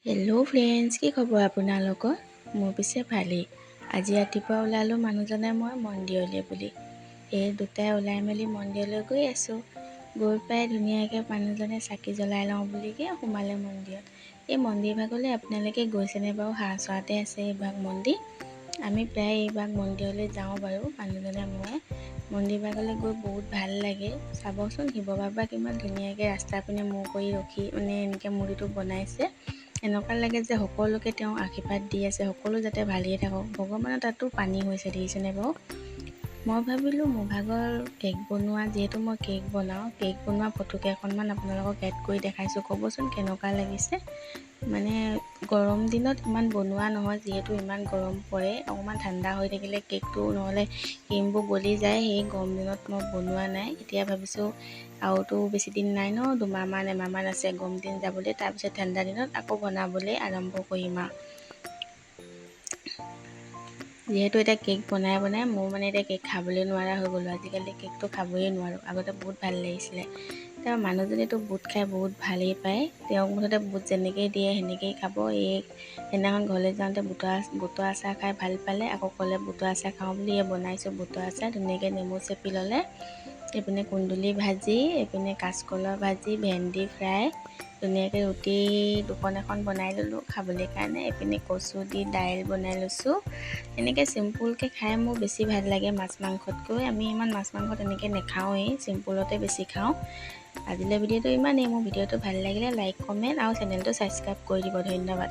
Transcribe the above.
Hello' friends, কি খবৰ আপোনালোকৰ? মোৰ পিছে ভালেই। আজি ৰাতিপুৱা ওলালোঁ মানুহজনে মই মন্দিৰলৈ বুলি। এই দুটাই ওলাই মেলি মন্দিৰলৈ গৈ আছোঁ। গৈ পাই ধুনীয়াকৈ মানুহজনে চাকি জ্বলাই লওঁ বুলিকৈ সোমালে মন্দিৰত। এই মন্দিৰ ভাগলৈ আপোনালোকে গৈছেনে বাৰু? হাঁহচৰাতে আছে এইভাগ মন্দিৰ। আমি প্ৰায় এইভাগ মন্দিৰলৈ যাওঁ বাৰু, মানুহজনে মই। মন্দিৰ ভাগলৈ গৈ বহুত ভাল লাগে। চাবচোন শিৱ বাবা কিমান ধুনীয়াকৈ ৰাস্তাৰ পিনে মূৰ কৰি ৰখি এনেকৈ মূৰ্তিটো বনাইছে। এনেকুৱা লাগে যে সকলোকে তেওঁ আশীৰ্বাদ দি আছে, সকলো যাতে ভালেই থাকক। ভগৱানৰ তাতো পানী হৈছে, দেখিছেনে বাৰু? মই ভাবিলোঁ মোৰ ভাগৰ কেক বনোৱা, যিহেতু মই কেক বনোৱা ফটো কেইখনমান আপোনালোকক এড কৰি দেখাইছোঁ। ক'বচোন কেনেকুৱা লাগিছে। মানে গৰম দিনত ইমান বনোৱা নহয়, যিহেতু ইমান গৰম পৰে। অকণমান ঠাণ্ডা হৈ থাকিলে কেকটো নহ'লে ক্ৰীমবোৰ গলি যায়। সেই গৰম দিনত মই বনোৱা নাই। এতিয়া ভাবিছোঁ আৰুতো বেছি দিন নাই ন, এমাহমান আছে গৰম দিন যাবলৈ। তাৰপিছত ঠাণ্ডা দিনত আকৌ বনাবলৈ আৰম্ভ কৰিম আৰু। যিহেতু এতিয়া কেক বনাই মোৰ এতিয়া কেক খাবলৈ নোৱাৰা হৈ গ'লোঁ। আজিকালি কেকটো খাবই নোৱাৰোঁ। আগতে বহুত ভাল লাগিছিলে। তাৰ মানুহজনেতো বুট খাই বহুত ভালেই পায়। তেওঁক মুঠতে বুট যেনেকৈ দিয়ে সেনেকৈয়ে খাব। সেইদিনাখন ঘৰলৈ যাওঁতে বুটৰ আচাৰ খাই ভাল পালে, আকৌ ক'লে বুটৰ আচাৰ খাওঁ বুলি। বনাইছোঁ বুটৰ আচাৰ, ধুনীয়াকৈ নেমু চেপি ল'লে। এইপিনে কুন্দুলি ভাজি, এইপিনে কাঁচকলৰ ভাজি, ভেন্দি ফ্ৰাই, ধুনীয়াকৈ ৰুটি এখন বনাই ল'লোঁ খাবলৈ কাৰণে। এইপিনে কচু দি দাইল বনাই লৈছোঁ। এনেকৈ চিম্পুলকৈ খাই মোৰ বেছি ভাল লাগে মাছ মাংসতকৈ। আমি ইমান মাছ মাংস তেনেকৈ নাখাওঁৱেই, চিম্পুলতে বেছি খাওঁ। আজিলৈ ভিডিঅ'টো ইমানেই। মোৰ ভিডিঅ'টো ভাল লাগিলে লাইক, কমেণ্ট আৰু চেনেলটো ছাবস্ক্ৰাইব কৰি দিব। ধন্যবাদ।